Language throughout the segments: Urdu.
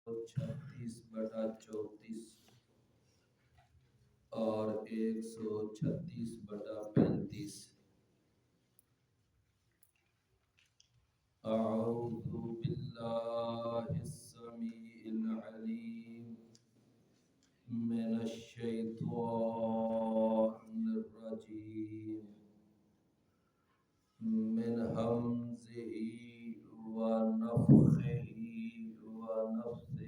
36/34 اور 136/35۔ اعوذ باللہ السمیع العلیم من الشیطان الرجیم من همزه ونفخه ونفثه۔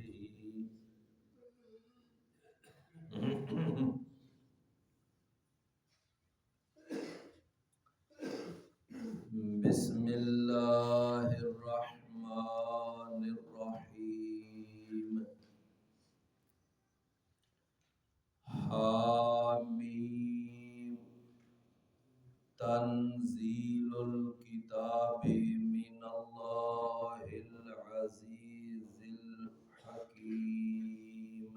بسم اللہ الرحمن الرحیم۔ حامیم تنزیل الکتاب من اللہ العزیز الحکیم۔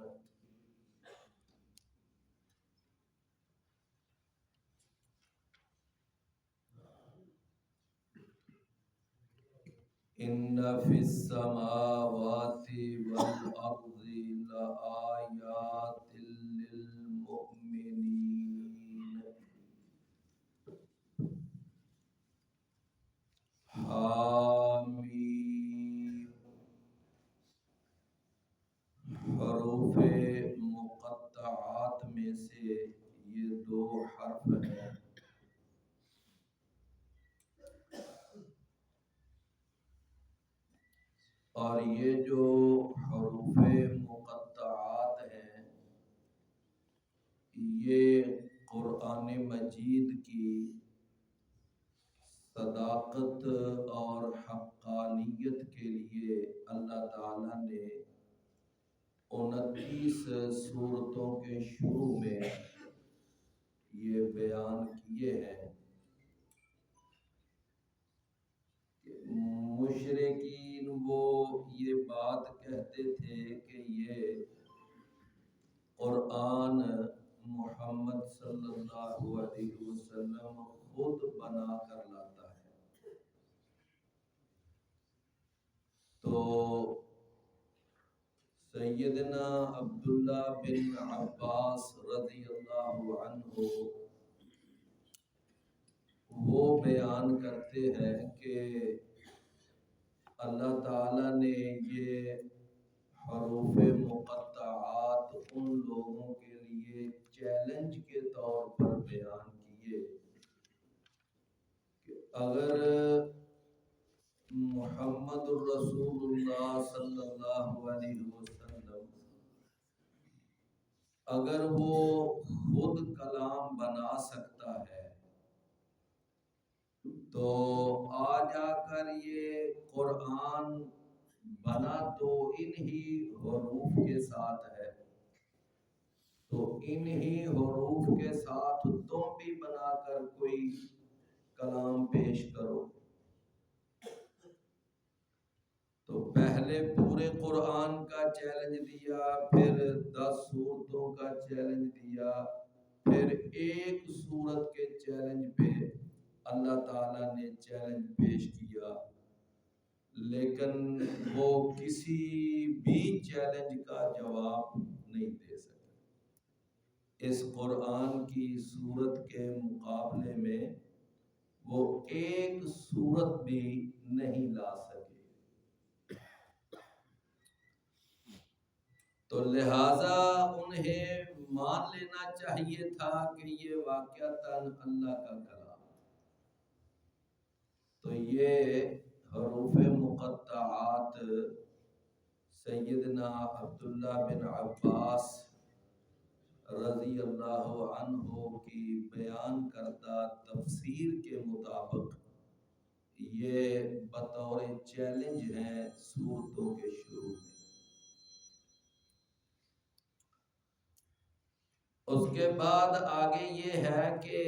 ان فی السماوات والارض لآیات للمؤمنین۔ حامیم حروف مقطعات میں سے یہ دو حرف ہیں، اور یہ جو حروف مقطعات ہیں یہ قرآن مجید کی صداقت اور حقانیت کے لیے اللہ تعالیٰ نے 29 سورتوں کے شروع میں یہ بیان کیے ہیں کہ مشرکین وہ یہ بات کہتے تھے کہ یہ قرآن محمد صلی اللہ علیہ وسلم خود بنا کر لاتا ہے۔ تو سیدنا عبداللہ بن عباس رضی اللہ عنہ وہ بیان کرتے ہیں کہ اللہ تعالیٰ نے یہ حروف مقطعات ان لوگوں کے لیے چیلنج کے طور پر بیان کیے کہ اگر محمد الرسول اللہ صلی اللہ علیہ وسلم اگر وہ خود کلام بنا سکتا ہے تو آ جا کر یہ قرآن بنا تو انہی حروف کے ساتھ ہے، تو انہی حروف کے ساتھ تم بھی بنا کر کوئی کلام پیش کرو۔ تو پہلے پورے قرآن کا چیلنج دیا، پھر 10 سورتوں کا چیلنج دیا، پھر ایک سورت کے چیلنج پہ اللہ تعالیٰ نے چیلنج پیش کیا، لیکن وہ کسی بھی چیلنج کا جواب نہیں دے سکے۔ اس قرآن کی سورت کے مقابلے میں وہ ایک سورت بھی نہیں لا سکے۔ تو لہٰذا انہیں مان لینا چاہیے تھا کہ یہ واقعتاً اللہ کا کلام۔ تو یہ حروف مقطعات سیدنا عبداللہ بن عباس رضی اللہ عنہ کی بیان کردہ تفسیر کے مطابق یہ بطور چیلنج ہیں سورتوں کے شروع میں۔ اس کے بعد آگے یہ ہے کہ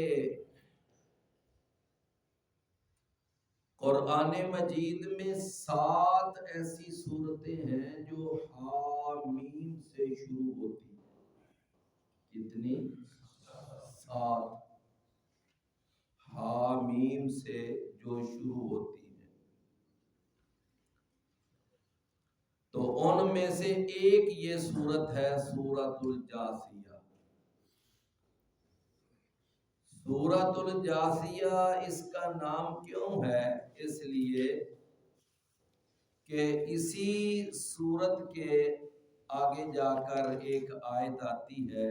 قرآن مجید میں 7 ایسی سورتیں ہیں جو حامیم سے شروع ہوتی ہیں۔ کتنی؟ 7 حامیم سے جو شروع ہوتی ہیں۔ تو ان میں سے ایک یہ سورت ہے سورۃ الجاثیہ۔ سورۃ الجاثیہ اس کا نام کیوں ہے؟ اس لیے کہ اسی سورت کے آگے جا کر ایک آیت آتی ہے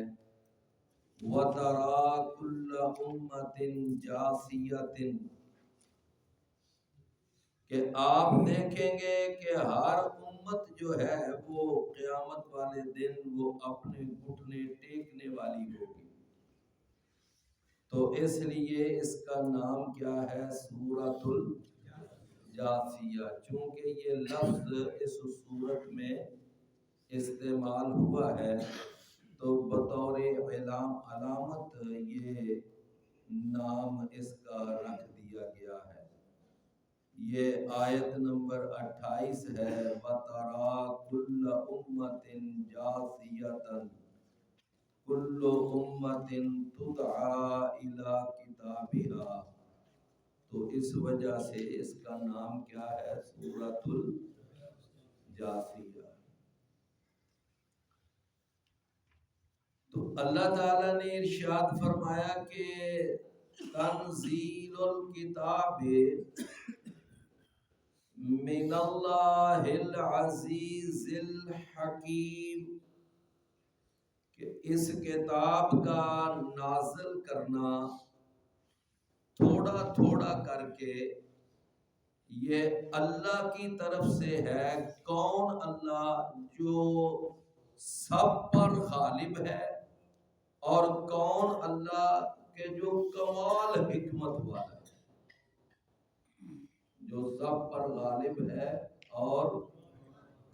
وَتَرَى كُلَّ أُمَّةٍ جَاثِيَةٍ، کہ آپ دیکھیں گے کہ ہر امت جو ہے وہ قیامت والے دن وہ اپنے گھٹنے ٹیکنے والی ہوگی۔ تو اس لیے اس کا نام کیا ہے؟ سورۃ الجاثیہ، چونکہ یہ لفظ اس سورت میں استعمال ہوا ہے تو بطور علامت یہ نام اس کا رکھ دیا گیا ہے۔ یہ آیت نمبر 28 ہے وَتَرَى كُلَّ أُمَّةٍ جَاثِيَةً كُلُّ أُمَّةٍ تُدْعَى إِلَى كِتَابِهَا، تو اس وجہ سے اس کا نام کیا ہے؟ سورۃ الجاثیہ۔ تو اللہ تعالیٰ نے ارشاد فرمایا کہ تنزیل الکتاب من اللہ العزیز الحکیم، کہ اس کتاب کا نازل کرنا تھوڑا تھوڑا کر کے یہ اللہ کی طرف سے ہے۔ کون؟ اللہ جو سب پر غالب ہے، اور کون؟ اللہ کے جو کمال حکمت والا ہے، جو سب پر غالب ہے اور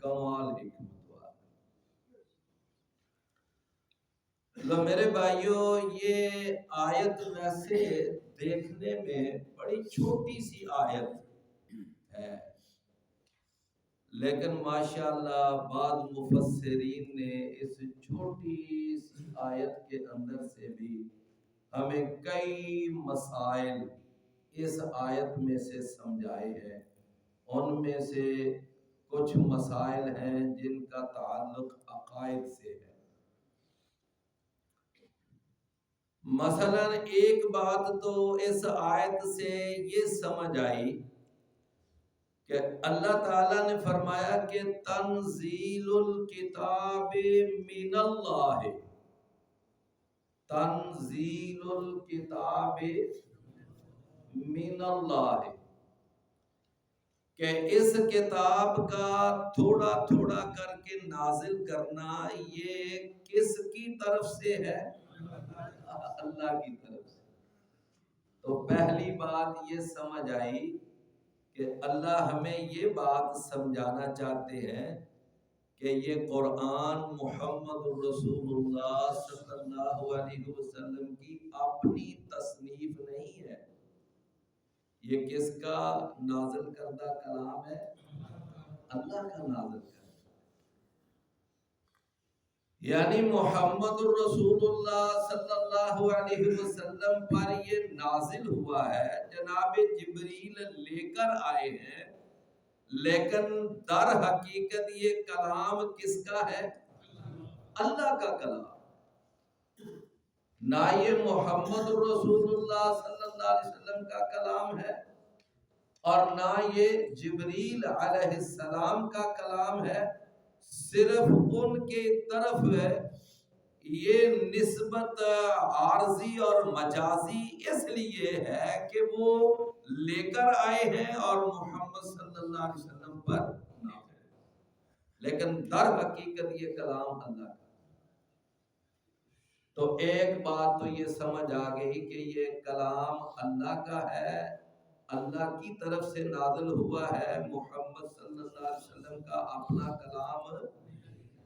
کمال حکمت والا ہے۔ تو میرے بھائیوں، یہ آیت ویسے دیکھنے میں بڑی چھوٹی سی آیت ہے، لیکن ماشاءاللہ بعض مفسرین نے اس چھوٹی سی آیت کے اندر سے بھی ہمیں کئی مسائل اس آیت میں سے سمجھائے ہیں۔ ان میں سے کچھ مسائل ہیں جن کا تعلق عقائد سے ہے۔ مثلا ایک بات تو اس آیت سے یہ سمجھ آئی کہ اللہ تعالیٰ نے فرمایا کہ تنزیل الکتاب من اللہ، تنزیل الکتاب من اللہ، کہ اس کتاب کا تھوڑا تھوڑا کر کے نازل کرنا یہ کس کی طرف سے ہے؟ اللہ کی طرف سے۔ تو پہلی بات یہ سمجھ آئی کہ اللہ ہمیں یہ بات سمجھانا چاہتے ہیں کہ یہ قرآن محمد رسول اللہ صلی اللہ علیہ وسلم کی اپنی تصنیف نہیں ہے، یہ کس کا نازل کردہ کلام ہے؟ اللہ کا نازل کردہ، یعنی محمد رسول اللہ صلی اللہ علیہ وسلم پر یہ نازل ہوا ہے، جناب جبریل لے کر آئے ہیں، لیکن در حقیقت یہ کلام کس کا ہے؟ اللہ کا کلام۔ نہ یہ محمد رسول اللہ صلی اللہ علیہ وسلم کا کلام ہے، اور نہ یہ جبریل علیہ السلام کا کلام ہے، صرف ان کے طرف یہ نسبت عارضی اور مجازی اس لیے ہے کہ وہ لے کر آئے ہیں اور محمد صلی اللہ علیہ وسلم پر نازل ہے، لیکن در حقیقت یہ کلام اللہ کا۔ تو ایک بات تو یہ سمجھ آ گئی کہ یہ کلام اللہ کا ہے، اللہ کی طرف سے نازل ہوا ہے، محمد صلی اللہ علیہ وسلم کا اپنا کلام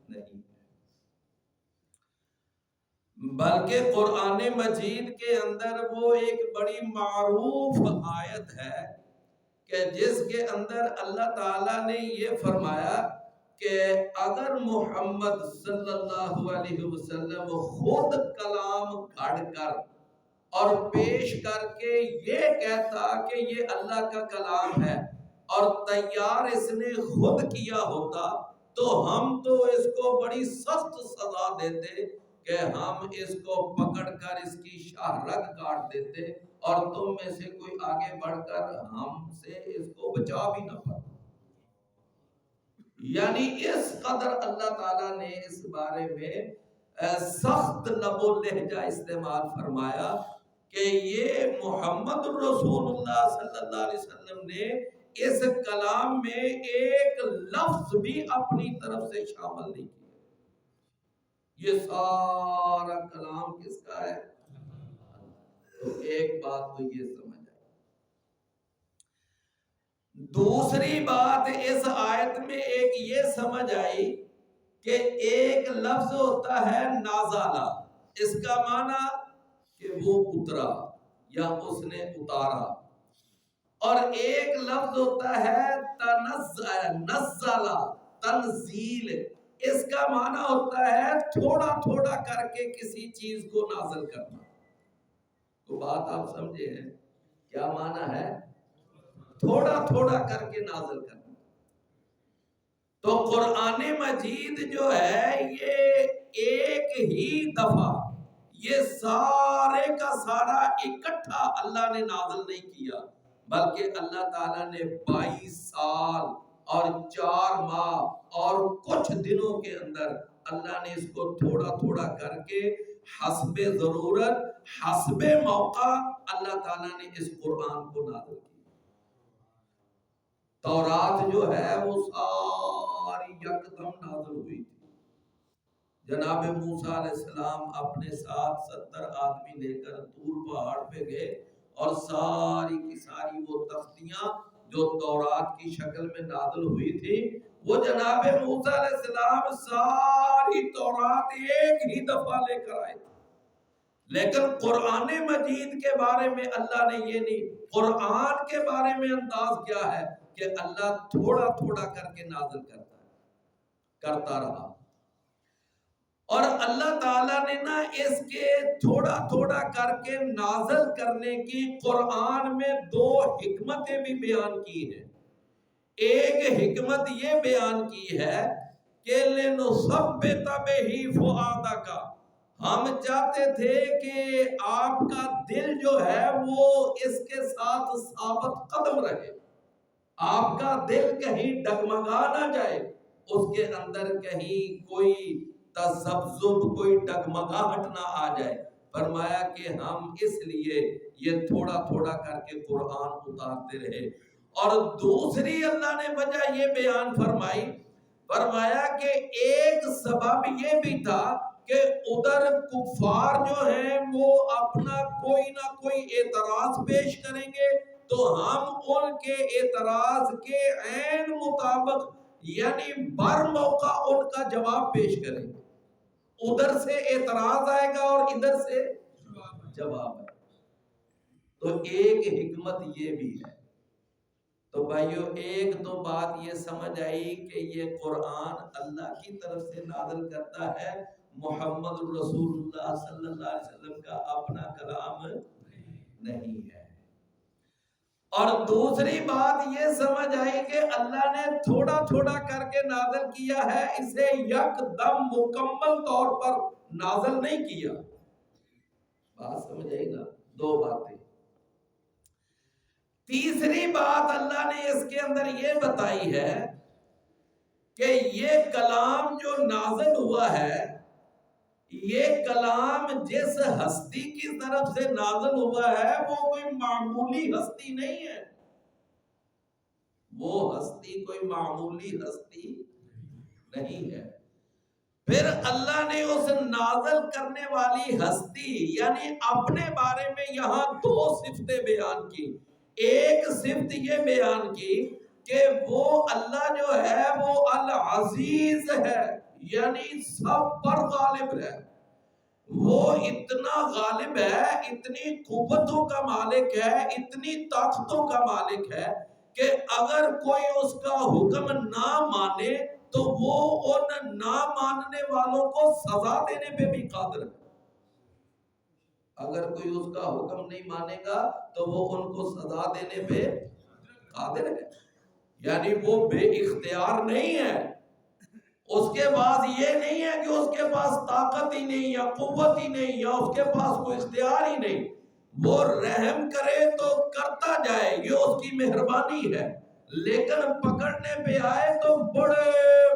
نہیں، بلکہ قرآن مجید کے اندر وہ ایک بڑی معروف آیت ہے کہ جس کے اندر اللہ تعالیٰ نے یہ فرمایا کہ اگر محمد صلی اللہ علیہ وسلم خود کلام گھڑ کر اور پیش کر کے یہ کہتا کہ یہ اللہ کا کلام ہے اور تیار اس نے خود کیا ہوتا، تو ہم تو اس کو بڑی سخت سزا دیتے کہ ہم اس کو پکڑ کر اس کی شاہ رگ کاٹ دیتے اور تم میں سے کوئی آگے بڑھ کر ہم سے اس کو بچا بھی نہ پاتا۔ یعنی اس قدر اللہ تعالیٰ نے اس بارے میں سخت لب و لہجہ استعمال فرمایا کہ یہ محمد رسول اللہ صلی اللہ علیہ وسلم نے اس کلام میں ایک لفظ بھی اپنی طرف سے شامل نہیں کیا۔ یہ سارا کلام کس کا ہے؟ تو ایک بات تو یہ سمجھ آئی۔ دوسری بات اس آیت میں ایک یہ سمجھ آئی کہ ایک لفظ ہوتا ہے نازالہ، اس کا معنی کہ وہ اترا یا اس نے اتارا، اور ایک لفظ ہوتا ہے نزلہ، تنزیل، اس کا معنی ہوتا ہے تھوڑا تھوڑا کر کے کسی چیز کو نازل کرنا۔ تو بات آپ سمجھے ہیں کیا معنی ہے؟ تھوڑا تھوڑا کر کے نازل کرنا۔ تو قرآن مجید جو ہے یہ ایک ہی دفعہ یہ سارے کا سارا اکٹھا اللہ نے نازل نہیں کیا، بلکہ اللہ تعالیٰ نے 22 سال اور 4 ماہ اور کچھ دنوں کے اندر اللہ نے اس کو تھوڑا تھوڑا کر کے حسب ضرورت، حسب موقع اللہ تعالیٰ نے اس قرآن کو نازل کیا۔ تورات جو ہے وہ ساری یکدم نازل ہوئی تھی۔ جناب موسیٰ علیہ السلام اپنے ساتھ 70 آدمی لے کر طور پہاڑ پہ گئے اور ساری کی ساری وہ تختیاں جو تورات کی شکل میں نازل ہوئی تھی، وہ جناب موسیٰ علیہ السلام ساری تورات ایک ہی دفعہ لے کر آئے تھے۔ لیکن قرآن مجید کے بارے میں اللہ نے یہ نہیں، قرآن کے بارے میں انداز کیا ہے کہ اللہ تھوڑا تھوڑا کر کے نازل کرتا رہا، اور اللہ تعالیٰ نے نا اس کے تھوڑا تھوڑا کر کے نازل کرنے کی قرآن میں 2 حکمتیں بھی بیان کی ہیں۔ ایک حکمت یہ بیان کی ہے کہ لِنُثَبِّتَ بِهِ فُؤَادَكَ، ہم چاہتے تھے کہ آپ کا دل جو ہے وہ اس کے ساتھ ثابت قدم رہے، آپ کا دل کہیں ڈگمگا نہ جائے، اس کے اندر کہیں کوئی تذبذب، کوئی ڈگمگاہٹ نہ آ جائے۔ فرمایا کہ ہم اس لیے یہ تھوڑا تھوڑا کر کے قرآن اتارتے رہے۔ اور دوسری اللہ نے وجہ یہ بیان فرمائی، فرمایا کہ ایک سبب یہ بھی تھا کہ ادھر کفار جو ہیں وہ اپنا کوئی نہ کوئی اعتراض پیش کریں گے، تو ہم ان کے اعتراض کے عین مطابق یعنی بر موقع ان کا جواب پیش کریں گے۔ ادھر سے اعتراض آئے گا اور ادھر سے جواب آئے گا۔ تو ایک حکمت یہ بھی ہے۔ تو بھائیو ایک تو بات یہ سمجھ آئی کہ یہ قرآن اللہ کی طرف سے نازل کرتا ہے، محمد رسول اللہ صلی اللہ علیہ وسلم کا اپنا کلام نہیں ہے۔ اور دوسری بات یہ سمجھ آئی کہ اللہ نے تھوڑا تھوڑا کر کے نازل کیا ہے، اسے یک دم مکمل طور پر نازل نہیں کیا۔ بات سمجھ آئی نا؟ 2 باتیں۔ تیسری بات اللہ نے اس کے اندر یہ بتائی ہے کہ یہ کلام جو نازل ہوا ہے، یہ کلام جس ہستی کی طرف سے نازل ہوا ہے وہ کوئی معمولی ہستی نہیں ہے، وہ ہستی کوئی معمولی ہستی نہیں ہے۔ پھر اللہ نے اس نازل کرنے والی ہستی یعنی اپنے بارے میں یہاں 2 صفتیں بیان کی۔ ایک صفت یہ بیان کی کہ وہ اللہ جو ہے وہ العزیز ہے، یعنی سب پر غالب ہے، وہ اتنا غالب ہے، اتنی قوتوں کا مالک ہے، اتنی طاقتوں کا مالک ہے کہ اگر کوئی اس کا حکم نہ مانے تو وہ ان نہ ماننے والوں کو سزا دینے پہ بھی قادر ہے۔ اگر کوئی اس کا حکم نہیں مانے گا تو وہ ان کو سزا دینے پہ قادر ہے، یعنی وہ بے اختیار نہیں ہے۔ اس کے پاس یہ نہیں ہے کہ اس کے پاس طاقت ہی نہیں یا قوت ہی نہیں یا اس کے پاس کوئی اختیار ہی نہیں. وہ رحم کرے تو کرتا جائے، یہ اس کی مہربانی ہے. لیکن پکڑنے پہ آئے تو بڑے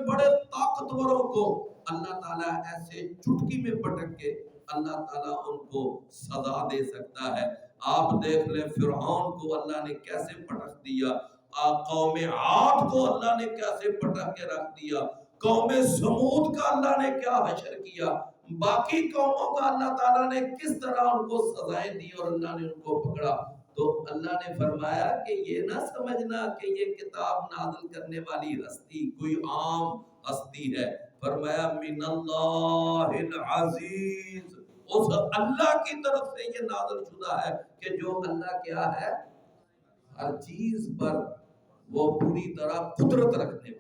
بڑے طاقتوروں کو اللہ تعالیٰ ایسے چٹکی میں پٹک کے اللہ تعالیٰ ان کو سزا دے سکتا ہے. آپ دیکھ لیں فرعون کو اللہ نے کیسے پٹک دیا، قوم عاد کو اللہ نے کیسے پٹک کے رکھ دیا، قوم سمود کا اللہ نے کیا حشر کیا، باقی قوموں کا اللہ تعالیٰ نے کس طرح ان کو سزائیں دی اور اللہ نے ان کو پکڑا. تو اللہ نے فرمایا کہ یہ نہ سمجھنا کہ یہ کتاب نازل کرنے والی ہستی کوئی عام ہستی ہے. فرمایا من اللہ العزیز، اس اللہ کی طرف سے یہ نازل شدہ ہے کہ جو اللہ کیا ہے، ہر چیز پر وہ پوری طرح قدرت رکھنے والا.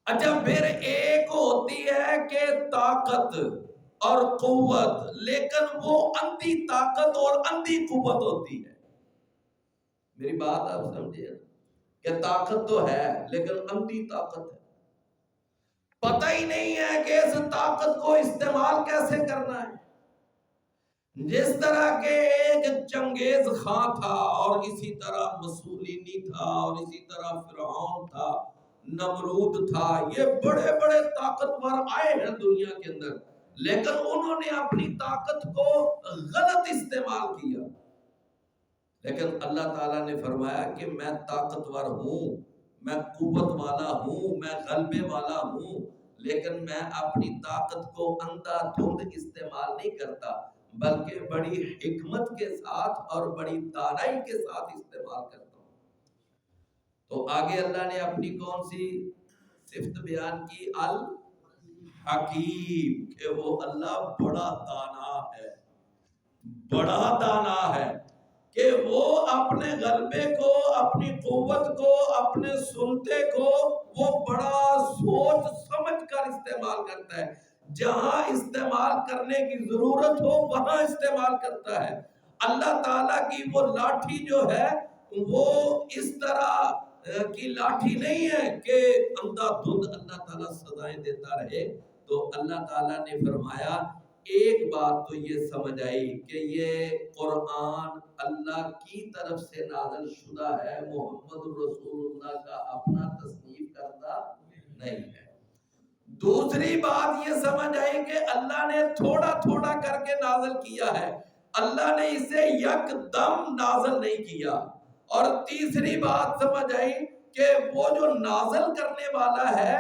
اچھا پھر ایک ہوتی ہے کہ طاقت اور قوت، لیکن وہ اندھی طاقت اور اندھی قوت ہوتی ہے. میری بات آپ سمجھے کہ طاقت تو ہے لیکن اندھی طاقت ہے. پتہ ہی نہیں ہے کہ اس طاقت کو استعمال کیسے کرنا ہے. جس طرح کے ایک چنگیز خان تھا اور اسی طرح مسولینی تھا اور اسی طرح فرعون تھا، نمرود تھا، یہ بڑے بڑے طاقتور آئے ہیں دنیا کے اندر، لیکن انہوں نے اپنی طاقت کو غلط استعمال کیا. لیکن اللہ تعالیٰ نے فرمایا کہ میں طاقتور ہوں، میں قوت والا ہوں، میں غلبے والا ہوں، لیکن میں اپنی طاقت کو اندھا دھند استعمال نہیں کرتا، بلکہ بڑی حکمت کے ساتھ اور بڑی دانائی کے ساتھ استعمال کرتا ہوں. تو آگے اللہ نے اپنی کون سی صفت بیان کی؟ الحکیم، کہ وہ اللہ بڑا دانا ہے، بڑا دانا ہے، کہ وہ اپنے غلبے کو، اپنی قوت کو، اپنے سلطے کو وہ بڑا سوچ سمجھ کر استعمال کرتا ہے. جہاں استعمال کرنے کی ضرورت ہو وہاں استعمال کرتا ہے. اللہ تعالیٰ کی وہ لاٹھی جو ہے وہ اس طرح کی لاٹھی نہیں ہے کہ اندھا دھند اللہ تعالیٰ سزائیں دیتا رہے. تو اللہ تعالیٰ نے فرمایا ایک بات تو یہ سمجھ آئی کہ یہ قرآن اللہ کی طرف سے نازل شدہ ہے، محمد رسول اللہ کا اپنا تصنیف کرتا نہیں ہے. دوسری بات یہ سمجھ آئی کہ اللہ نے تھوڑا تھوڑا کر کے نازل کیا ہے، اللہ نے اسے یک دم نازل نہیں کیا. اور تیسری بات سمجھ آئی کہ وہ جو نازل کرنے والا ہے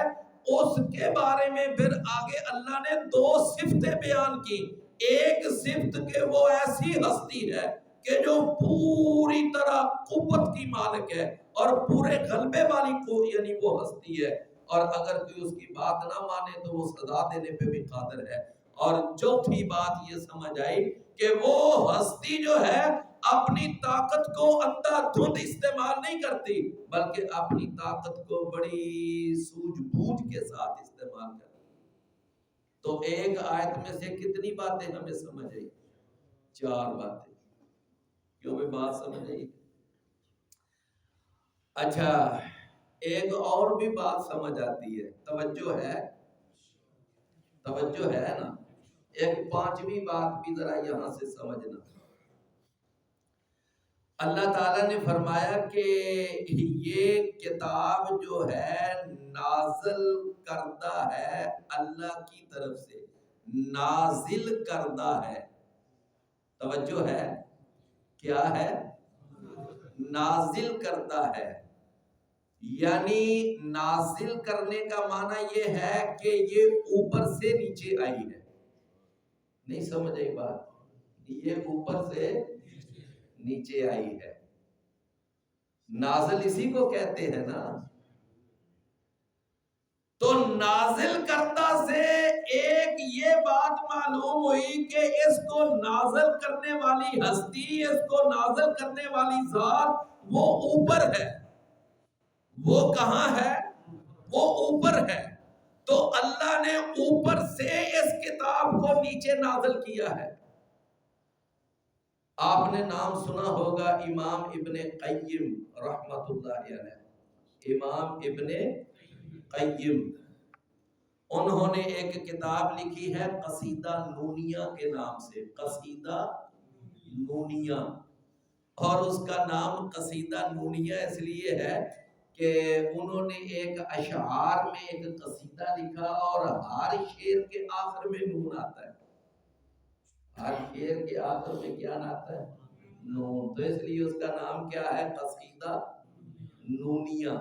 اس کے بارے میں پھر آگے اللہ نے دو صفتیں بیان کی. ایک صفت کہ وہ ایسی ہستی ہے کہ جو پوری طرح قوت کی مالک ہے اور پورے غلبے والی کو یعنی وہ ہستی ہے، اور اگر کوئی اس کی بات نہ مانے تو وہ سزا دینے پہ بھی قادر ہے. اور چوتھی بات یہ سمجھ آئی کہ وہ ہستی جو ہے اپنی طاقت کو اندھا دھند استعمال نہیں کرتی، بلکہ اپنی طاقت کو بڑی سوجھ بوجھ کے ساتھ استعمال کرتی. تو ایک آیت میں سے کتنی باتیں ہمیں سمجھ آئی؟ 4 باتیں. کیوں میں بات سمجھ آئی؟ اچھا ایک اور بھی بات سمجھ آتی ہے، توجہ ہے، توجہ ہے نا. ایک 5ویں بات بھی ذرا یہاں سے سمجھنا. اللہ تعالیٰ نے فرمایا کہ یہ کتاب جو ہے نازل کردہ ہے، اللہ کی طرف سے نازل کردہ ہے. توجہ ہے، کیا ہے؟ نازل کردہ ہے. یعنی نازل کرنے کا معنی یہ ہے کہ یہ اوپر سے نیچے آئی ہے. نہیں سمجھ آئی بات؟ یہ اوپر سے نیچے آئی ہے. نازل اسی کو کہتے ہیں نا. تو نازل کردہ سے ایک یہ بات معلوم ہوئی کہ اس کو نازل کرنے والی ہستی، اس کو نازل کرنے والی ذات وہ اوپر ہے. وہ کہاں ہے؟ وہ اوپر ہے. تو اللہ نے اوپر سے اس کتاب کو نیچے نازل کیا ہے. آپ نے نام سنا ہوگا امام ابن قیم رحمت اللہ علیہ. امام ابن قیم، انہوں نے ایک کتاب لکھی ہے قصیدہ نونیہ کے نام سے، قصیدہ نونیہ، اور اس کا نام قصیدہ نونیہ اس لیے ہے کہ انہوں نے ایک اشعار میں ایک قصیدہ لکھا اور ہر شعر کے آخر میں نون آتا ہے، ہر شعر کے آخر میں کیا آتا ہے؟ نون، تو اس لیے اس کا نام کیا ہے؟ قصیدہ نونیہ۔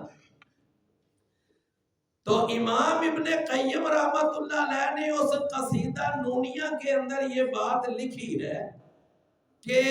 تو امام ابن قیم رحمت اللہ علیہ نے اس قصیدہ نونیہ کے اندر یہ بات لکھی ہے کہ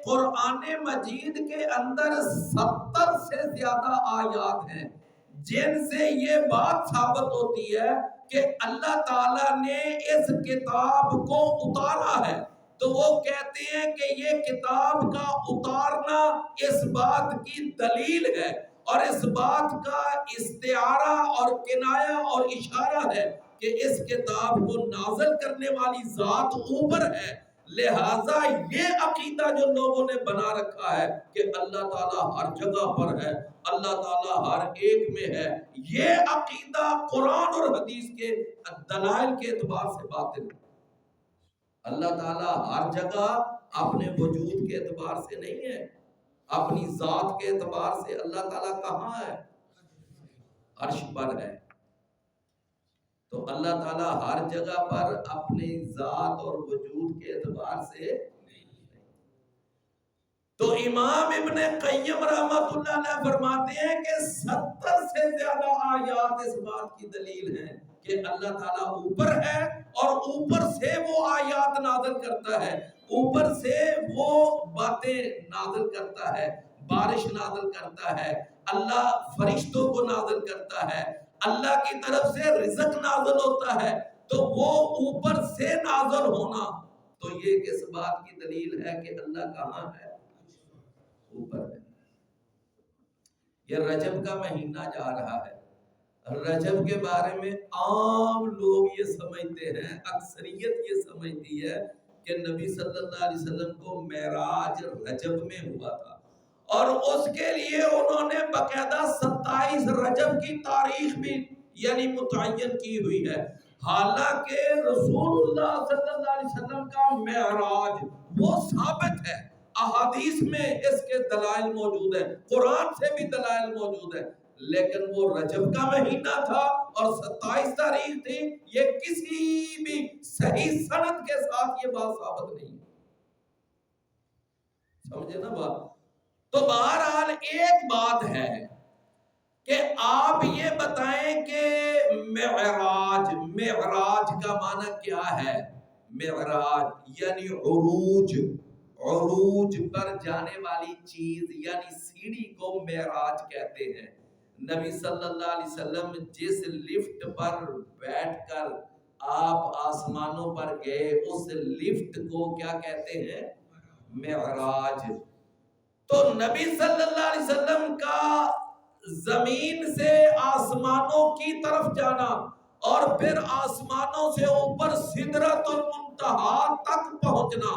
قرآن مجید کے اندر 70 سے زیادہ آیات ہیں جن سے یہ بات ثابت ہوتی ہے کہ اللہ تعالیٰ نے اس کتاب کو اتارا ہے۔ تو وہ کہتے ہیں کہ یہ کتاب کا اتارنا اس بات کی دلیل ہے اور اس بات کا استعارہ اور کنایہ اور اشارہ ہے کہ اس کتاب کو نازل کرنے والی ذات اوپر ہے۔ لہٰذا یہ عقیدہ جو لوگوں نے بنا رکھا ہے کہ اللہ تعالیٰ ہر جگہ پر ہے، اللہ تعالیٰ ہر ایک میں ہے، یہ عقیدہ قرآن اور حدیث کے دلائل کے اعتبار سے باطل ہے۔ اللہ تعالیٰ ہر جگہ اپنے وجود کے اعتبار سے نہیں ہے، اپنی ذات کے اعتبار سے اللہ تعالیٰ کہاں ہے؟ عرش پر ہے۔ تو اللہ تعالیٰ ہر جگہ پر اپنی ذات اور وجود کے اعتبار سے نہیں۔ تو امام ابن قیم رحمت اللہ علیہ فرماتے ہیں کہ 70 سے زیادہ آیات اس بات کی دلیل ہیں کہ اللہ تعالیٰ اوپر ہے اور اوپر سے وہ آیات نازل کرتا ہے، اوپر سے وہ باتیں نازل کرتا ہے، بارش نازل کرتا ہے، اللہ فرشتوں کو نازل کرتا ہے، اللہ کی طرف سے رزق نازل ہوتا ہے۔ تو وہ اوپر سے نازل ہونا تو یہ کس بات کی دلیل ہے کہ اللہ کہاں ہے؟ اوپر ہے۔ یہ رجب کا مہینہ جا رہا ہے، رجب کے بارے میں عام لوگ یہ سمجھتے ہیں، اکثریت یہ سمجھتی ہے کہ نبی صلی اللہ علیہ وسلم کو معراج رجب میں ہوا تھا اور اس کے لیے انہوں نے باقاعدہ 27 رجب کی تاریخ بھی یعنی متعین کی ہوئی ہے، حالانکہ رسول اللہ صلی اللہ علیہ وسلم کا معراج وہ ثابت ہے، احادیث میں اس کے دلائل موجود ہیں، قرآن سے بھی دلائل موجود ہیں، لیکن وہ رجب کا مہینہ تھا اور 27 تاریخ تھی، یہ کسی بھی صحیح سند کے ساتھ یہ بات ثابت نہیں، سمجھے نا بات؟ تو بہرحال ایک بات ہے کہ آپ یہ بتائیں کہ معراج کا معنی کیا ہے؟ معراج یعنی عروج پر جانے والی چیز یعنی سیڑھی کو معراج کہتے ہیں۔ نبی صلی اللہ علیہ وسلم جس لفٹ پر بیٹھ کر آپ آسمانوں پر گئے اس لفٹ کو کیا کہتے ہیں؟ معراج۔ تو نبی صلی اللہ علیہ وسلم کا زمین سے آسمانوں کی طرف جانا اور پھر آسمانوں سے اوپر سدرۃ المنتہا تک پہنچنا،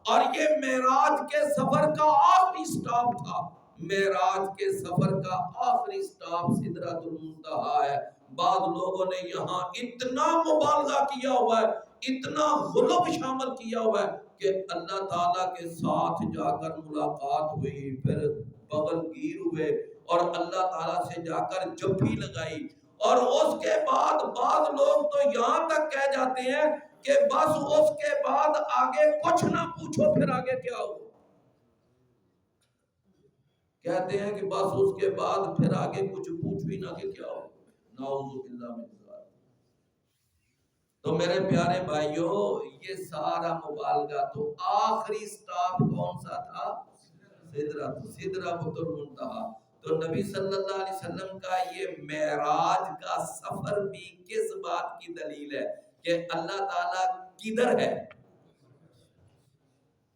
اور یہ معراج کے سفر کا آخری سٹاپ تھا، معراج کے سفر کا آخری سٹاپ سدرۃ المنتہا ہے۔ بعض لوگوں نے یہاں اتنا مبالغہ کیا ہوا ہے، اتنا غلب شامل کیا ہوا ہے کہ اللہ تعالیٰ کے ساتھ جا کر ملاقات ہوئی، پھر بغل گیر ہوئے اور اللہ تعالیٰ سے جا کر جپھی لگائی، اور اس کے بعد بعض لوگ تو یہاں تک کہہ جاتے ہیں کہ بس اس کے بعد آگے کچھ نہ پوچھو، پھر آگے کیا ہو، کہتے ہیں کہ بس اس کے بعد پھر آگے کچھ پوچھو ہی نہ کہ کیا ہو، نعوذ باللہ من ذالک۔ تو میرے پیارے بھائیوں، یہ سارا مبالغہ، تو آخری سٹاپ کون سا تھا؟ سدرۃ المنتہا۔ تو نبی صلی اللہ علیہ وسلم کا یہ معراج کا سفر بھی کس بات کی دلیل ہے کہ اللہ تعالیٰ کدھر ہے؟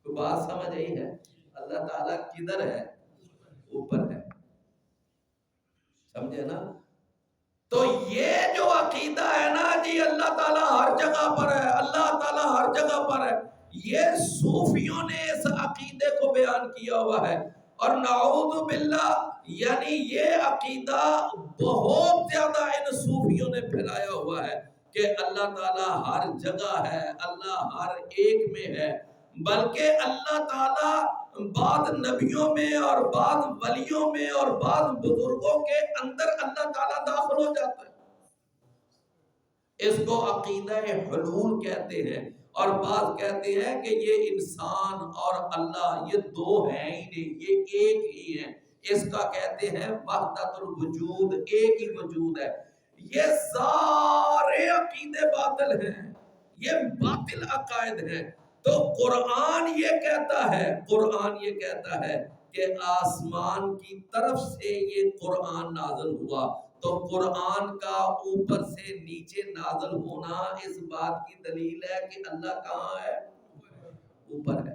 کوئی بات سمجھ آئی ہے؟ اللہ تعالیٰ کدھر ہے؟ اوپر ہے، سمجھے نا؟ تو یہ جو عقیدہ ہے نا جی اللہ تعالیٰ ہر جگہ پر ہے، اللہ تعالیٰ ہر جگہ پر ہے، یہ صوفیوں نے اس عقیدے کو بیان کیا ہوا ہے، اور نعوذ باللہ یعنی یہ عقیدہ بہت زیادہ ان صوفیوں نے پھیلایا ہوا ہے کہ اللہ تعالیٰ ہر جگہ ہے، اللہ ہر ایک میں ہے، بلکہ اللہ تعالیٰ بعض نبیوں میں اور بعض ولیوں میں اور بعض بزرگوں کے اندر اللہ تعالیٰ داخل ہو جاتا ہے۔ اس کو عقیدہ حلول کہتے ہیں، اور بعض کہتے ہیں کہ یہ انسان اور اللہ یہ دو ہیں ہی نہیں، یہ ایک ہی ہیں، اس کا کہتے ہیں وحدت الوجود، ایک ہی وجود ہے۔ یہ سارے عقیدے باطل ہیں، یہ باطل عقائد ہیں۔ تو قرآن یہ کہتا ہے، قرآن یہ کہتا ہے کہ آسمان کی طرف سے یہ قرآن نازل ہوا، تو قرآن کا اوپر سے نیچے نازل ہونا اس بات کی دلیل ہے کہ اللہ کہاں ہے؟ اوپر ہے۔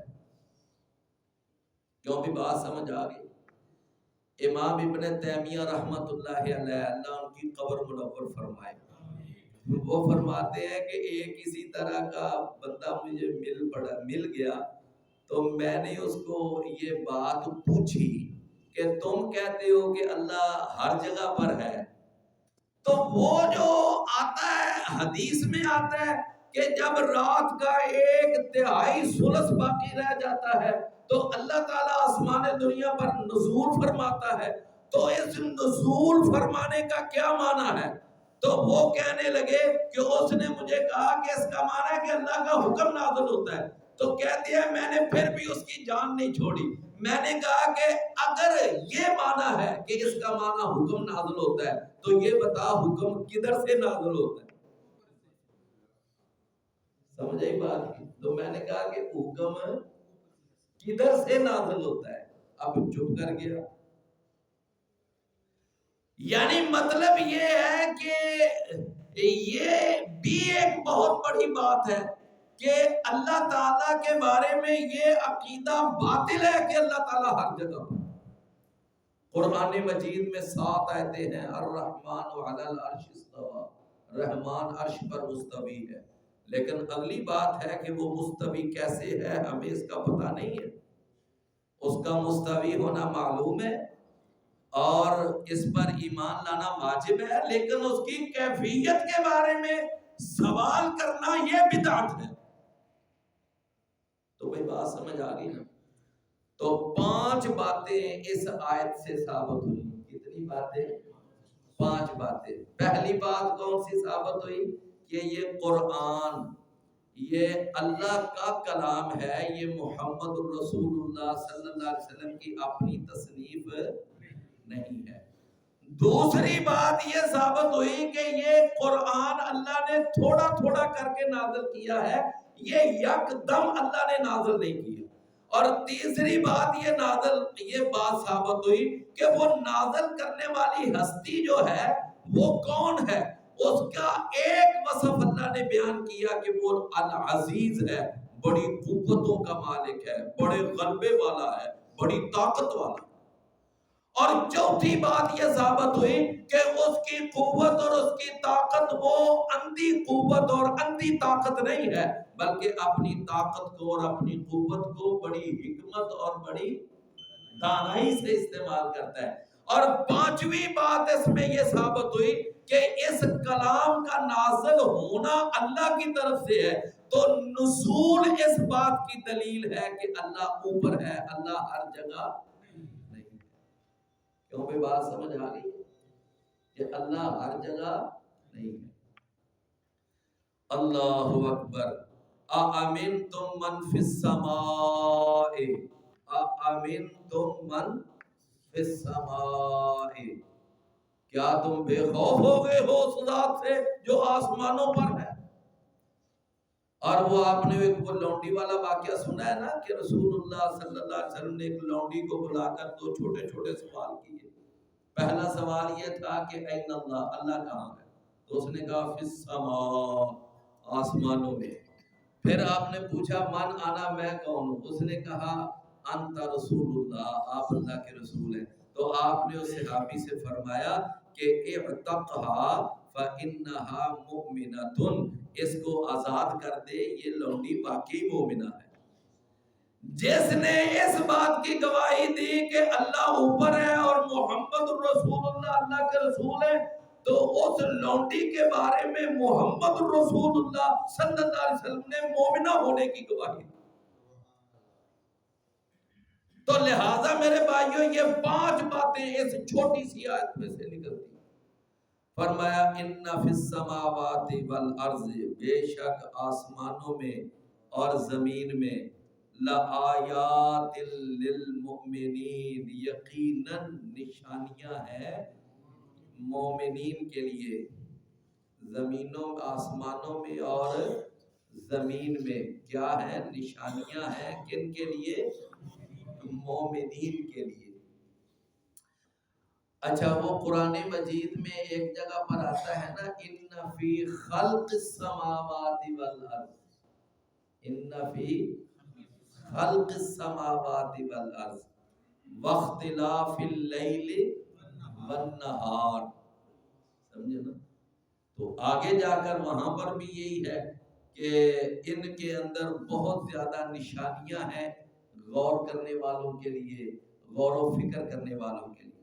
کیوں بھی بات سمجھ آ گئی؟ امام ابن تیمیہ رحمت اللہ علیہ، اللہ ان کی قبر منور فرمائے، وہ فرماتے ہیں کہ ایک اسی طرح کا بندہ مجھے مل گیا، تو میں نے اس کو یہ بات پوچھی کہ تم کہتے ہو کہ اللہ ہر جگہ پر ہے، تو وہ جو آتا ہے حدیث میں آتا ہے کہ جب رات کا 1/3 ثلث باقی رہ جاتا ہے تو اللہ تعالیٰ آسمان دنیا پر نزول فرماتا ہے، تو اس نزول فرمانے کا کیا معنی ہے؟ تو وہ کہنے لگے کہ اس نے مجھے کہا کہ اس کا معنی ہے کہ اللہ کا حکم نازل ہوتا ہے، تو کہتے ہیں میں نے پھر بھی اس کی جان نہیں چھوڑی، میں نے کہا کہ اگر یہ معنی ہے کہ اس کا معنی حکم نازل ہوتا ہے تو یہ بتا حکم کدھر سے نازل ہوتا ہے؟ سمجھ آئی بات کی؟ تو میں نے کہا کہ حکم کدھر سے نازل ہوتا ہے؟ اب چپ کر گیا۔ یعنی مطلب یہ ہے کہ یہ بھی ایک بہت بڑی بات ہے کہ اللہ تعالیٰ کے بارے میں یہ عقیدہ باطل ہے کہ اللہ تعالیٰ ہر جگہ پر۔ قرآن مجید میں 7 آیتیں ہیں، الرحمن علی العرش استویٰ، رحمان عرش پر مستوی ہے، لیکن اگلی بات ہے کہ وہ مستوی کیسے ہے ہمیں اس کا پتہ نہیں ہے۔ اس کا مستوی ہونا معلوم ہے اور اس پر ایمان لانا واجب ہے، لیکن اس کی کیفیت کے بارے میں سوال کرنا یہ بدعت ہے۔ تو بھئی بات سمجھ آ گئی نا؟ تو 5 باتیں اس آیت سے ثابت ہوئی۔ کتنی باتیں؟ 5 باتیں۔ پہلی بات کون سی ثابت ہوئی؟ کہ یہ قرآن یہ اللہ کا کلام ہے، یہ محمد رسول اللہ صلی اللہ علیہ وسلم کی اپنی تصنیف نہیں ہے۔ دوسری بات یہ ثابت ہوئی کہ یہ قرآن اللہ نے تھوڑا تھوڑا کر کے نازل کیا ہے، یہ یکدم اللہ نے نازل نہیں کیا۔ اور تیسری بات یہ بات ثابت ہوئی کہ وہ نازل کرنے والی ہستی جو ہے وہ کون ہے؟ اس کا ایک وصف اللہ نے بیان کیا کہ وہ العزیز ہے، بڑی قوتوں کا مالک ہے، بڑے غلبے والا ہے، بڑی طاقت والا ہے۔ اور چوتھی بات یہ ثابت ہوئی کہ اس کی قوت اور اس کی طاقت وہ اندھی قوت اور اندھی طاقت نہیں ہے، بلکہ اپنی طاقت کو اور اپنی قوت کو بڑی حکمت اور بڑی دانائی سے استعمال کرتا ہے۔ اور 5ویں بات اس میں یہ ثابت ہوئی کہ اس کلام کا نازل ہونا اللہ کی طرف سے ہے، تو نزول اس بات کی دلیل ہے کہ اللہ اوپر ہے، اللہ ہر جگہ نہیں۔ کیوں پہ بات سمجھ آ گئی کہ اللہ ہر جگہ نہیں ہے۔ اللہ اکبر۔ اَأَمِنْتُم مَّن فِي السَّمَاءِ، اَأَمِنْتُم مَّن فِي السَّمَاءِ، کیا تم بے خوف ہو گئے ہو اس ذات سے جو آسمانوں پر ہے؟ اور وہ آپ نے ایک وہ لونڈی والا واقعہ سنا ہے نا کہ رسول اللہ صلی اللہ علیہ وسلم نے ایک لونڈی کو بلا کر 2 چھوٹے چھوٹے سوال کیے۔ پہلا سوال یہ تھا کہ این اللہ، اللہ کہاں ہے؟ تو اس نے کہا فی السماء، آسمانوں میں۔ پھر آپ نے پوچھا من انا، میں کون ہوں؟ اس نے کہا انت رسول اللہ، آپ اللہ کے رسول ہیں۔ تو آپ نے اس صحابی سے فرمایا کہ اعتقها فإنها مؤمنۃ، اس کو آزاد کر دے، یہ لونڈی واقعی مومنہ ہے۔ جس نے اس بات کی گواہی دی کہ اللہ اوپر ہے اور محمد رسول اللہ اللہ کے رسول ہے، تو اس لونڈی کے بارے میں محمد رسول اللہ صلی اللہ علیہ وسلم نے مومنہ ہونے کی گواہی دی۔ تو لہٰذا میرے بھائیوں یہ 5 باتیں اس چھوٹی سی آیت میں سے نکلتی ہیں۔ فرمایا ان فی السماوات والارض، بے شک آسمانوں میں اور زمین میں، لآیات للمؤمنین، یقیناً نشانیاں ہیں مومنین کے لیے۔ زمینوں آسمانوں میں اور زمین میں کیا ہے؟ نشانیاں ہیں کن کے لیے؟ مومنین کے لیے۔ اچھا وہ قرآن مجید میں ایک جگہ پر آتا ہے نا، ان فی خلق السماوات والارض، ان فی خلق السماوات والارض واختلاف اللیل والنہار، سمجھے نا؟ تو آگے جا کر وہاں پر بھی یہی ہے کہ ان کے اندر بہت زیادہ نشانیاں ہیں غور کرنے والوں کے لیے، غور و فکر کرنے والوں کے لیے۔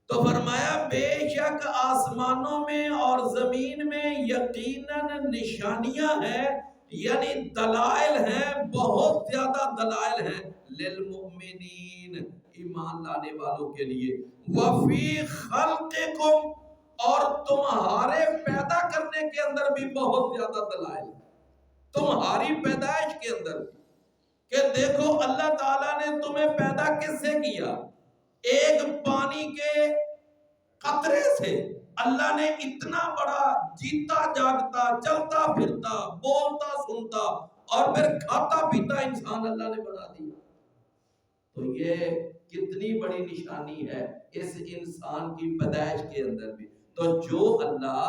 تو فرمایا بے شک آسمانوں میں اور زمین میں یقیناً نشانیاں ہیں، یعنی دلائل ہیں، بہت زیادہ دلائل ہیں للمؤمنین، ایمان لانے والوں کے لیے۔ وفی خلقکم، اور تمہارے پیدا کرنے کے اندر بھی بہت زیادہ دلائل ہیں، تمہاری پیدائش کے اندر بھی، کہ دیکھو اللہ تعالیٰ نے تمہیں پیدا کس سے کیا؟ ایک پانی کے قطرے سے۔ اللہ نے اتنا بڑا جیتا جاگتا، چلتا پھرتا، بولتا سنتا اور پھر کھاتا پیتا انسان اللہ نے بنا دیا۔ تو یہ کتنی بڑی نشانی ہے اس انسان کی پیدائش کے اندر بھی۔ تو جو اللہ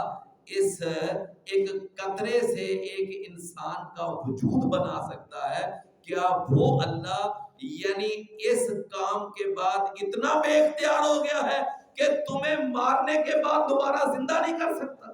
اس ایک قطرے سے ایک انسان کا وجود بنا سکتا ہے، کیا وہ اللہ یعنی اس کام کے بعد اتنا بے اختیار ہو گیا ہے کہ تمہیں مارنے کے بعد دوبارہ زندہ نہیں کر سکتا؟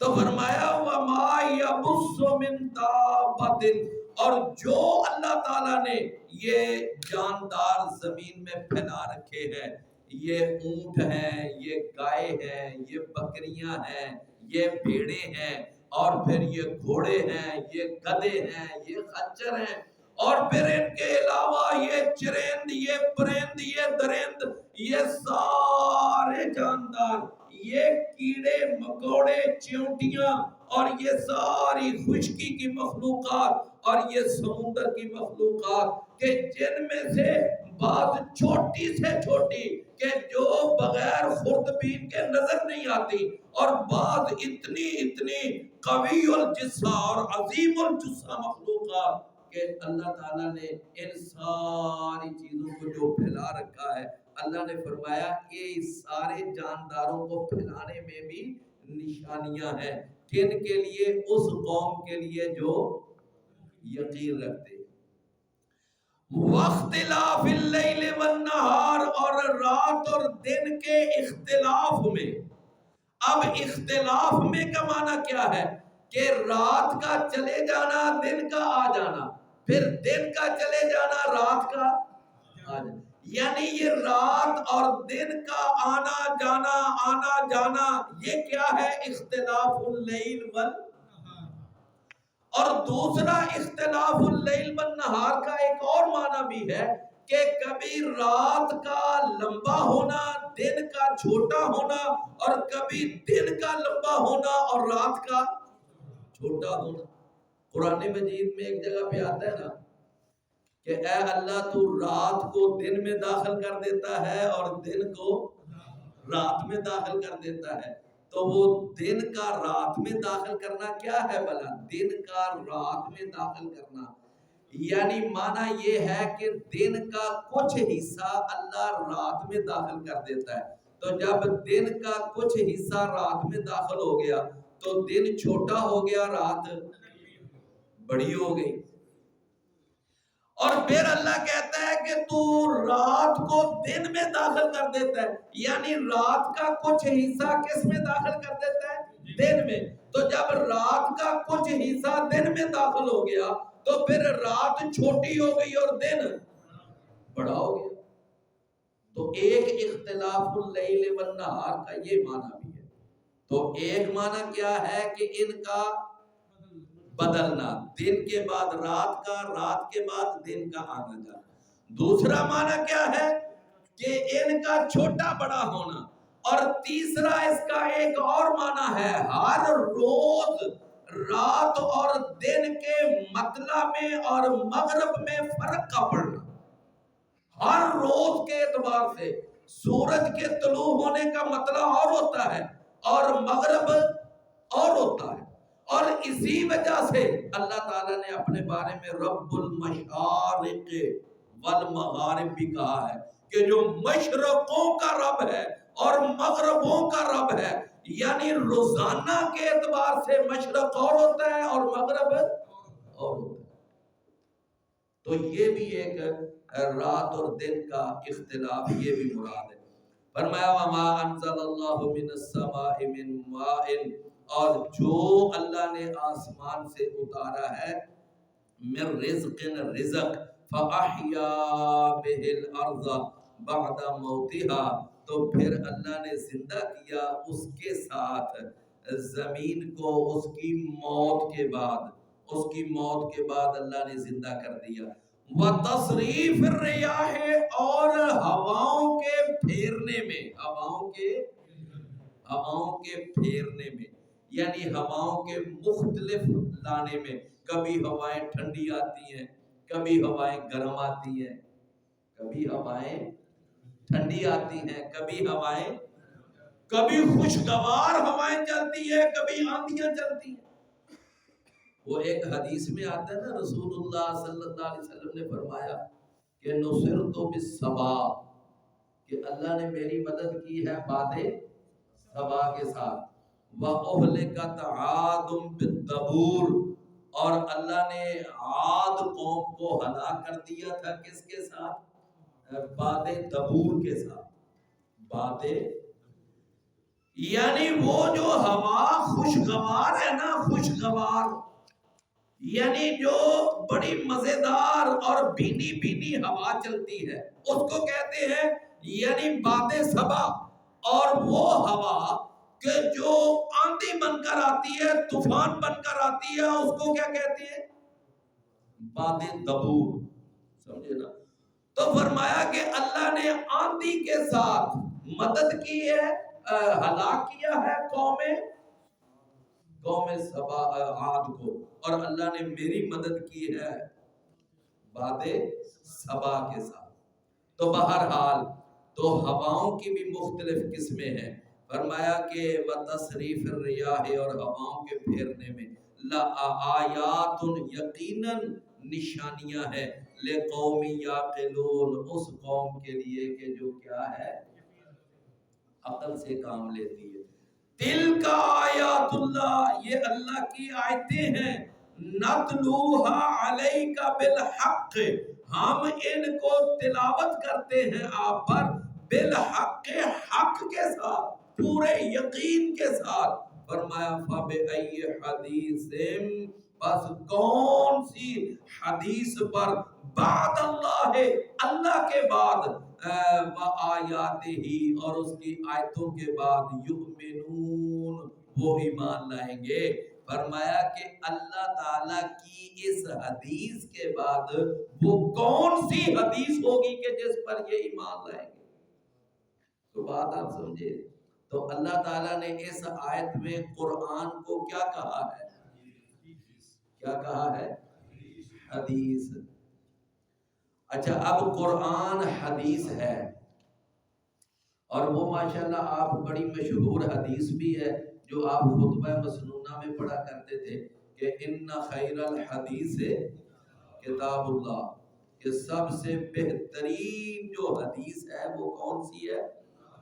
تو فرمایا وَمَا يَبُثُّ مِن دَابَّةٍ، اور جو اللہ تعالیٰ نے یہ جاندار زمین میں پھیلا رکھے ہیں، یہ اونٹ ہیں، یہ گائے ہیں، یہ بکریاں ہیں، یہ بھیڑیں ہیں، اور پھر یہ گھوڑے ہیں، یہ گدھے ہیں، یہ خچر ہیں، اور پھر ان کے علاوہ یہ چرند، یہ پرند، یہ درند، یہ سارے جاندار، یہ کیڑے مکوڑے چیونٹیاں، اور یہ ساری خشکی کی مخلوقات اور یہ سمندر کی مخلوقات، کہ جن میں سے بعض چھوٹی سے چھوٹی کہ جو بغیر خوردبین کے نظر نہیں آتی، اور بعض اتنی اتنی قوی الجثہ اور عظیم الجثہ مخلوقات، کہ اللہ تعالیٰ نے ان ساری چیزوں کو جو پھیلا رکھا ہے، اللہ نے فرمایا یہ سارے جانداروں کو پھیلانے میں بھی نشانیاں ہیں، کن کے لیے؟ اس قوم کے لیے جو یقین رکھتے۔ واختلاف اللیل والنہار، اور رات اور دن کے اختلاف میں۔ اب اختلاف میں کا معنی کیا ہے؟ کہ رات کا چلے جانا، دن کا آ جانا، پھر دن کا چلے جانا، رات کا آ جانا، یعنی یہ رات اور دن کا آنا جانا، یہ کیا ہے؟ اختلاف اللیل والنہار۔ اور دوسرا اختلاف اللیل والنہار کا ایک اور معنی بھی ہے کہ کبھی رات کا لمبا ہونا، دن کا چھوٹا ہونا، اور کبھی دن کا لمبا ہونا اور رات کا چھوٹا ہونا۔ قرآن مجید میں ایک جگہ پہ آتا ہے نا کہ اے اللہ تو رات کو دن میں داخل کر دیتا ہے اور دن کو رات میں داخل کر دیتا ہے۔ تو وہ دن کا رات میں داخل کرنا کیا ہے بھلا؟ دن کا رات میں داخل کرنا یعنی معنی یہ ہے کہ دن کا کچھ حصہ اللہ رات میں داخل کر دیتا ہے۔ تو جب دن کا کچھ حصہ رات میں داخل ہو گیا تو دن چھوٹا ہو گیا، رات بڑی ہو گئی۔ اور پھر اللہ کہتا ہے کہ تو رات کو دن میں داخل کر دیتا ہے، یعنی رات کا کچھ حصہ کس میں داخل کر دیتا ہے؟ دن میں۔ تو جب رات کا کچھ حصہ دن میں داخل ہو گیا تو پھر رات چھوٹی ہو گئی اور دن بڑا ہو گیا. تو ایک اختلاف اللیل والنہار کا یہ معنی بھی ہے. تو ایک معنی کیا ہے کہ ان کا بدلنا، دن کے بعد رات کا، رات کے بعد دن کا آنا جانا. دوسرا معنی کیا ہے کہ ان کا چھوٹا بڑا ہونا. اور تیسرا اس کا ایک اور معنی ہے ہر روز رات اور دن کے مطلع میں اور مغرب میں فرق کا پڑنا. ہر روز کے اعتبار سے سورج کے طلوع ہونے کا مطلع اور ہوتا ہے اور مغرب اور ہوتا ہے. اور اسی وجہ سے اللہ تعالیٰ نے اپنے بارے میں رب المشارق والمغارب بھی کہا ہے کہ جو مشرقوں کا رب ہے اور مغربوں کا رب ہے. یعنی روزانہ کے اعتبار سے مشرق اور ہوتا ہے اور مغرب اور ہوتا ہے. تو یہ بھی ایک رات اور دن کا اختلاف یہ بھی مراد ہے. فرمایا وما انزل اللہ من السماء من ماء، اور جو اللہ نے آسمان سے اتارا ہے من رزق رزق فاحیا به الارض بعد موتها، تو پھر اللہ نے زندہ کیا اس کے ساتھ زمین کو اس کی موت کے بعد. اس کی موت کے بعد اللہ نے زندہ کر دیا. وتصریف الریاح، اور ہواؤں کے پھیرنے میں، ہواؤں کے پھیرنے میں، یعنی ہواؤں کے مختلف لانے میں. کبھی ہوائیں ٹھنڈی آتی ہیں، کبھی ہوائیں گرم آتی ہیں، کبھی ہوائیں ٹھنڈی آتی ہیں، کبھی ہوائیں، کبھی خوشگوار ہوائیں چلتی ہیں، کبھی آندیاں چلتی ہیں. وہ ایک حدیث میں آتا ہے نا، رسول اللہ صلی اللہ علیہ وسلم نے فرمایا کہ نصرت بالصبا، کہ اللہ نے میری مدد کی ہے باد صبا کے ساتھ. وَأُهْلِكَتْ عَادٌ بِالدَّبُورِ، اور اللہ نے عاد قوم کو ہلاک کر دیا تھا کس کے ساتھ؟ باد دبور کے ساتھ. باد یعنی وہ جو ہوا خوشگوار ہے نا، خوشگوار یعنی جو بڑی مزیدار اور بھینی بھینی ہوا چلتی ہے اس کو کہتے ہیں یعنی باد صبا. اور وہ ہوا کہ جو آندھی بن کر آتی ہے، طوفان بن کر آتی ہے، اس کو کیا کہتے ہیں؟ باد دبور. سمجھے نا؟ تو فرمایا کہ اللہ نے آندھی کے ساتھ مدد کی ہے، ہلاک کیا ہے قوم سبا عاد کو، اور اللہ نے میری مدد کی ہے باد صبا کے ساتھ. تو بہرحال تو ہواؤں کی بھی مختلف قسمیں ہیں. فرمایا کہ وتصریف الریاح، اور ہواؤں کے پھیرنے میں لآیات، یقیناً نشانیاں ہیں، لقوم یعقلون، اس قوم کے لیے کہ جو کیا ہے، عقل سے کام لیتی ہے. دل کا آیات اللہ، یہ اللہ کی آیتیں ہیں. نتلوہا علیک بالحق، ہم ان کو تلاوت کرتے ہیں آپ پر بالحق، حق کے ساتھ، پورے یقین کے ساتھ. فرمایا فبأی حدیث، بس کون سی حدیث پر، بعد اللہ، اللہ کے بعد، وآیاتہ، اور اس کی آیتوں کے بعد، یؤمنون، وہ ایمان لائیں گے. فرمایا کہ اللہ تعالیٰ کی اس حدیث کے بعد وہ کون سی حدیث ہوگی کہ جس پر یہ ایمان لائیں گے. تو بات آپ سمجھے. تو اللہ تعالیٰ نے اس آیت میں قرآن کو کیا کہا ہے؟ کیا کہا ہے؟ حدیث. اچھا، اب قرآن حدیث ہے، اور وہ ماشاءاللہ آپ بڑی مشہور حدیث بھی ہے جو آپ خطبہ مسنونہ میں پڑھا کرتے تھے کہ ان خیر الحدیث کتاب اللہ، کہ سب سے بہترین جو حدیث ہے وہ کون سی ہے؟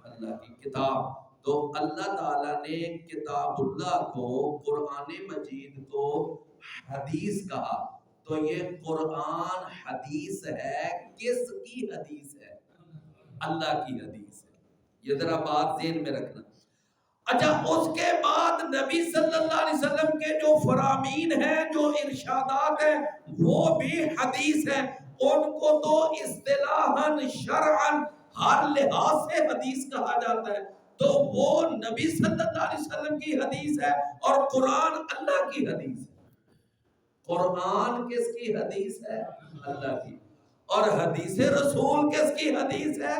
اللہ کی کتاب. تو اللہ تعالیٰ نے کتاب اللہ کو، قرآن مجید کو حدیث کہا. تو یہ قرآن حدیث ہے، کس کی حدیث ہے؟ اللہ کی حدیث ہے. یہ ذرا بات ذہن میں رکھنا. اچھا، اس کے بعد نبی صلی اللہ علیہ وسلم کے جو فرامین ہیں، جو ارشادات ہیں، وہ بھی حدیث ہیں. ان کو تو اصطلاحاً شرعاً ہر لحاظ سے حدیث کہا جاتا ہے. تو وہ نبی صلی اللہ علیہ وسلم کی حدیث ہے اور قرآن اللہ کی حدیث ہے. قرآن کس کی حدیث ہے؟ اللہ کی. اور حدیث رسول کس کی حدیث ہے؟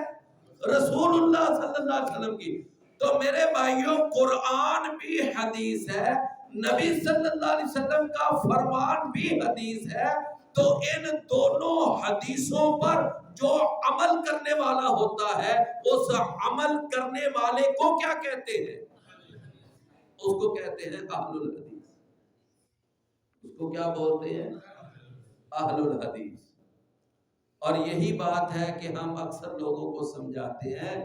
رسول اللہ صلی اللہ علیہ وسلم کی. تو میرے بھائیوں، قرآن بھی حدیث ہے، نبی صلی اللہ علیہ وسلم کا فرمان بھی حدیث ہے. تو ان دونوں حدیثوں پر جو عمل کرنے والا ہوتا ہے، اس عمل کرنے والے کو کیا کہتے ہیں؟ اس کو کہتے ہیں اہل الحدیث. اس کو کیا بولتے ہیں؟ اہل الحدیث. اور یہی بات ہے کہ ہم اکثر لوگوں کو سمجھاتے ہیں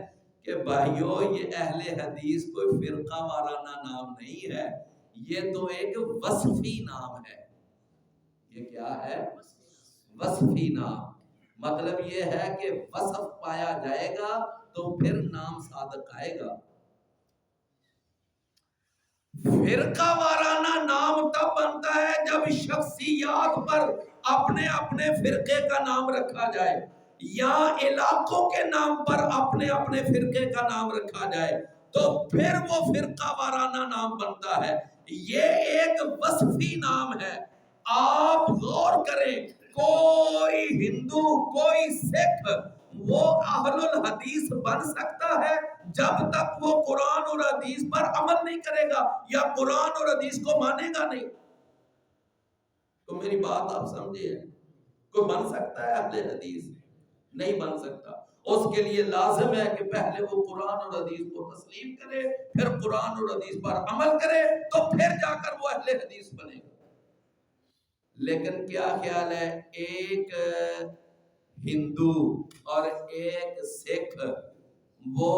کہ بھائیو، یہ اہل حدیث کوئی فرقہ وارانہ نام نہیں ہے، یہ تو ایک وصفی نام ہے. یہ کیا ہے؟ وصفی نام. مطلب یہ ہے کہ وصف پایا جائے گا تو پھر نام صادق آئے گا. فرقہ وارانہ نام تب بنتا ہے جب شخصیات پر اپنے اپنے فرقے کا نام رکھا جائے، یا علاقوں کے نام پر اپنے اپنے فرقے کا نام رکھا جائے، تو پھر وہ فرقہ وارانہ نام بنتا ہے. یہ ایک وصفی نام ہے. آپ غور کریں، کوئی ہندو، کوئی سکھ وہ اہل الحدیث بن سکتا ہے جب تک وہ قرآن اور حدیث پر عمل نہیں کرے گا یا قرآن اور حدیث کو مانے گا نہیں. تو میری بات آپ سمجھے؟ کوئی بن سکتا ہے اہل حدیث؟ نہیں بن سکتا. اس کے لیے لازم ہے کہ پہلے وہ قرآن اور حدیث کو تسلیم کرے، پھر قرآن اور حدیث پر عمل کرے، تو پھر جا کر وہ اہل حدیث بنے گا. لیکن کیا خیال ہے، ایک ہندو اور ایک سکھ، وہ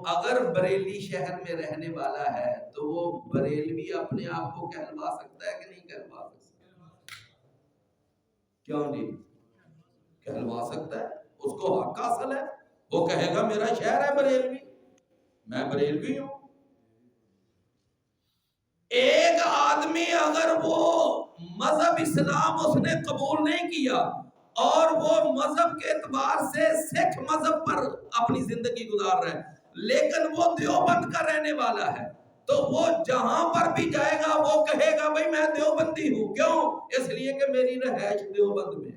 اگر بریلی شہر میں رہنے والا ہے تو وہ بریلوی اپنے آپ کو کہلوا سکتا ہے کہ نہیں کہلوا سکتا؟ کیوں نہیں کہلوا سکتا ہے؟ اس کو حق حاصل ہے. وہ کہے گا میرا شہر ہے بریلوی، میں بریلوی ہوں. ایک آدمی اگر وہ مذہب اسلام اس نے قبول نہیں کیا اور وہ مذہب کے اعتبار سے سکھ مذہب پر اپنی زندگی گزار رہا ہے، لیکن وہ دیوبند کا رہنے والا ہے، تو وہ جہاں پر بھی جائے گا وہ کہے گا بھئی میں دیوبندی ہوں. کیوں؟ اس لیے کہ میری رہائش دیوبند میں.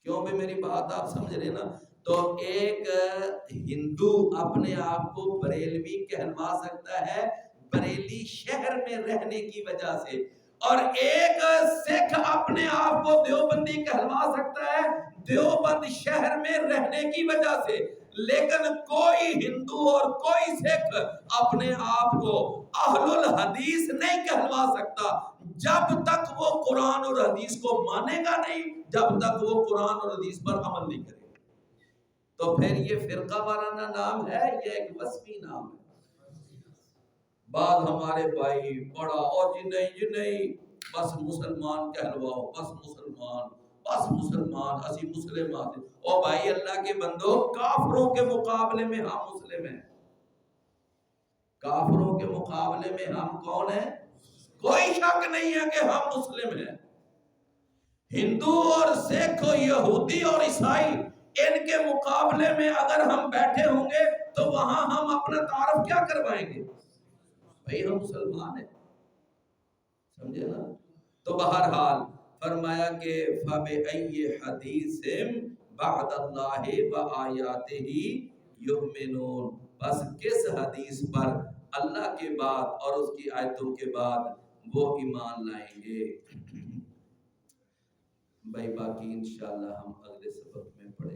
کیوں بھی میری بات آپ سمجھ رہے نا؟ تو ایک ہندو اپنے آپ کو بریلوی کہلوا سکتا ہے بریلی شہر میں رہنے کی وجہ سے، اور ایک سکھ اپنے آپ کو دیوبندی کہلوا سکتا ہے دیوبند شہر میں رہنے کی وجہ سے. لیکن کوئی ہندو اور کوئی سکھ اپنے آپ کو اہل الحدیث نہیں کہلوا سکتا جب تک وہ قرآن اور حدیث کو مانے گا نہیں، جب تک وہ قرآن اور حدیث پر عمل نہیں کرے گا. تو پھر یہ فرقہ وارانہ نام ہے یا ایک وصفی نام ہے؟ بعد ہمارے بھائی بڑا اور جی نہیں بس مسلمان کہلواؤ، بس مسلمان اسی مسلمان. او بھائی اللہ کے بندو، کافروں کے مقابلے میں ہم مسلم ہیں. کافروں کے مقابلے میں ہم کون ہیں؟ کوئی شک نہیں ہے کہ ہم مسلم ہیں. ہندو اور سکھ، یہودی اور عیسائی، ان کے مقابلے میں اگر ہم بیٹھے ہوں گے تو وہاں ہم اپنا تعارف کیا کروائیں گے؟ بھئی ہم مسلمان ہیں. سمجھے نا؟ تو بہرحال فرمایا کہ فَبِأَيِّ حَدِيثٍ بَعْدَ اللَّهِ وَآيَاتِهِ يُؤْمِنُونَ. بس کس حدیث پر اللہ کے بعد اور اس کی آیتوں کے بعد وہ ایمان لائیں گے. بھائی باقی انشاءاللہ ہم اگلے سبق میں پڑھیں.